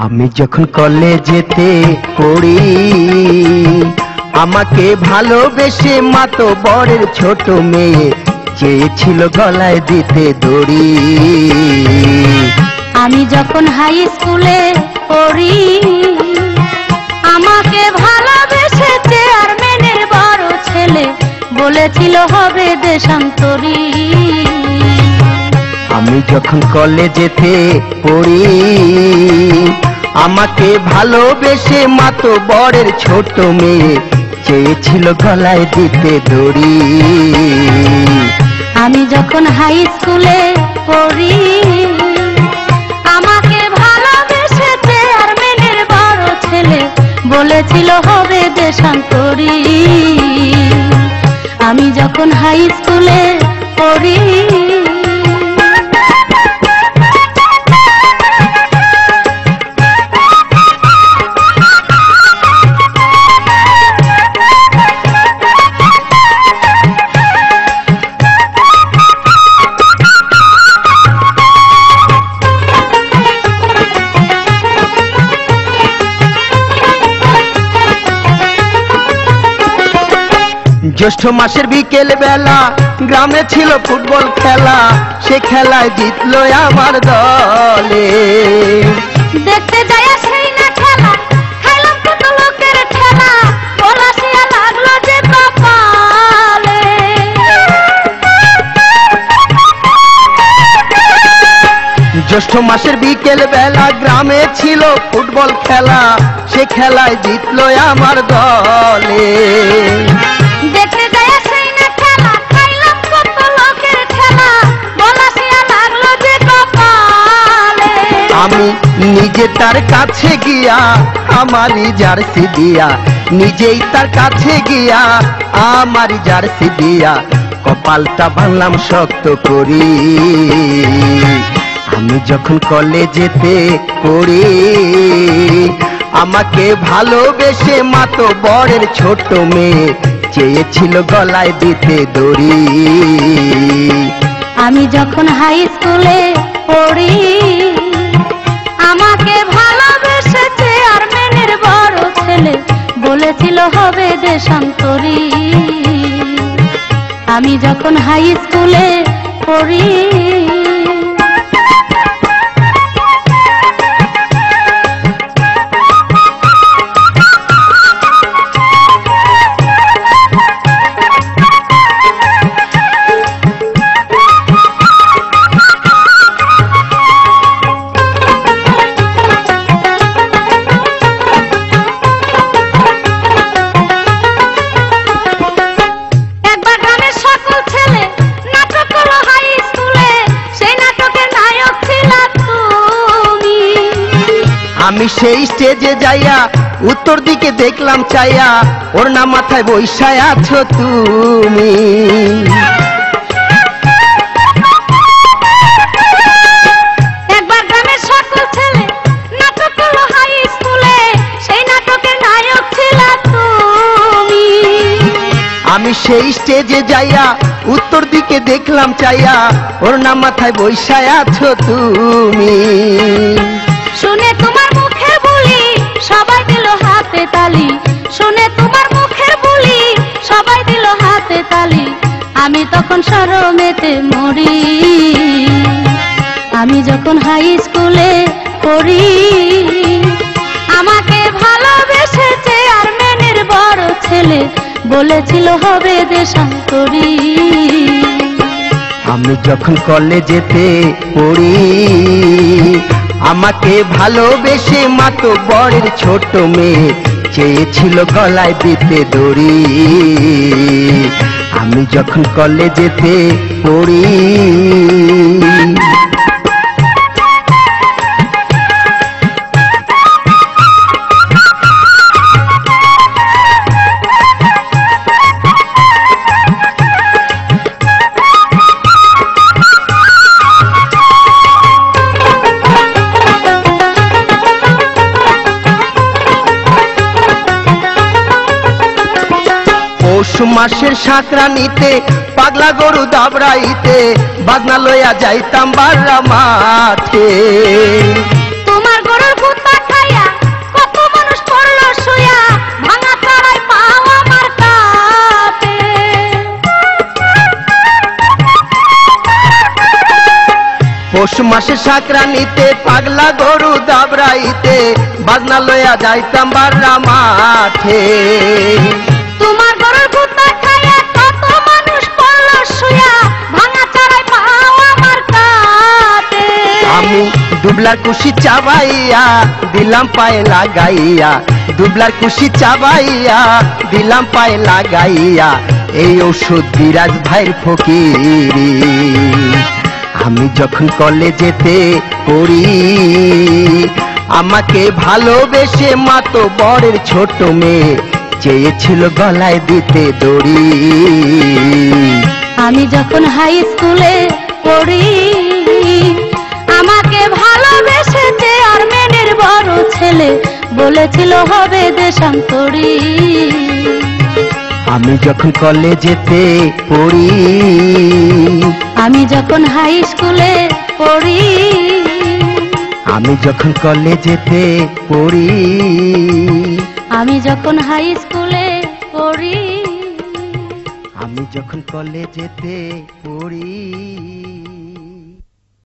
আমি যখন কলেজেতে পড়ি আমাকে ভালোবেসে মাতবরের ছোট মেয়ে চেয়েছিল গলায় দিতে দড়ি। আমি যখন হাই স্কুলে পড়ি আমাকে ভালোবেসে চেয়ারম্যানের বড় ছেলে বলেছিল হবে দেশান্তরী। আমি যখন কলেজেতে পড়ি আমাকে ভালোবেসে মাতবরের ছোট মেয়ে চেয়েছিল গলায় দিতে দড়ি। আমি যখন হাই স্কুলে পড়ি আমাকে ভালোবেসে চেয়ারম্যানের বড় ছেলে বলেছিল হবে দেশান্তরী। আমি যখন হাই স্কুলে পড়ি জ্যৈষ্ঠ মাসের বিকেল বেলা গ্রামে ছিল ফুটবল খেলা, সে খেলায় জিতলো আমার দলে। দেখতে যায় সেই না খেলা খেলাম কত লোকের খেলা পলাশিয়া লাগলো যে কপালে। জ্যৈষ্ঠ মাসের বিকেল বেলা গ্রামে ছিল ফুটবল খেলা, সে খেলায় জিতলো আমার দলে। দেখতে যায় সেই না খেলা খাইলাম কত লোকের খেলা পলাশিয়া লাগলো যে কপালে। আমি নিজে তার কাছে গিয়া আমারই জার্সি দিয়া, নিজেই তার কাছে গিয়া আমারই জার্সি দিয়া কপালটা বাঁধলাম শক্ত করি। আমি যখন কলেজেতে পড়ি আমাকে ভালোবেসে মাতবরের ছোট মেয়ে চেয়েছিল গলায় দিতে দড়ি। আমি যখন হাই স্কুলে পড়ি আমাকে ভালোবেসে চেয়ারম্যানের বড় ছেলে বলেছিল হবে দেশান্তরী। আমি যখন হাই স্কুলে পড়ি আমি সেই স্টেজে যাইয়া উত্তর দিকে দেখলাম চাইয়া, ওর না মাথায় বৈশায় আছো তুমি। একবার গ্রামের সকল ছেলে নাটক করলো হাই স্কুলে, সেই নাটকের নায়ক ছিল তুমি। আমি সেই স্টেজে যাইয়া উত্তর দিকে দেখলাম চাইয়া, ওর না মাথায় বৈশায় আছো তুমি। শুনে তোমার মুখের বুলি সবাই দিল হাতে তালি, শুনে তোমার মুখের বুলি সবাই দিল হাতে তালি। আমি তখন শরমেতে মরি। আমি যখন হাই স্কুলে পড়ি আমাকে ভালোবেসে চেয়ারম্যানের বড় ছেলে বলেছিল হবে দেশান্তরী। আমি যখন কলেজেতে পড়ি আমাকে ভালোবেসে মাতবরের ছোট মেয়ে চেয়েছিল গলায় দিতে দড়ি। আমি যখন কলেজেতে পড়ি মাসের সংক্রান্তিতে পাগলা গরু দাবড়াইতে বাজনা লইয়া যাইতাম বাররা মাঠে। তোমার গরুর কুত্তা খাইয়া কত মানুষ পড়লো শুয়া, ভাঙা চড়াই পাও আমার কাটে। পৌষ মাসের সংক্রান্তিতে পাগলা গরু দাবড়াইতে বাজনা লইয়া যাইতাম বাররা মাঠে। তোমার গরুর কুত্তা খাইয়া কত মানুষ পড়লো শুয়া, ভাঙা চড়াই পাও আমার কাটে। আমি দুবলার কুশি চাবাইয়া দিলাম পায়ে লাগাইয়া, দুবলার কুশি চাবাইয়া দিলাম পায়ে লাগাইয়া, এই ঔষধ বিরাজ ভাইয়ের ফকিরি। আমি যখন কলেজেতে পড়ি আমাকে ভালোবেসে মাতো বরের ছোট মেয়ে চেয়েছিল গলায় দিতে দড়ি। আমি যখন হাই স্কুলে পড়ি আমাকে ভালোবেসে চেয়ারম্যানের বড় ছেলে বলেছিল হবে দেশান্তরী। আমি যখন কলেজেতে পড়ি, আমি যখন হাই স্কুলে পড়ি, আমি যখন কলেজেতে পড়ি, আমি যখন হাই স্কুলে পড়ি, আমি যখন কলেজেতে পড়ি।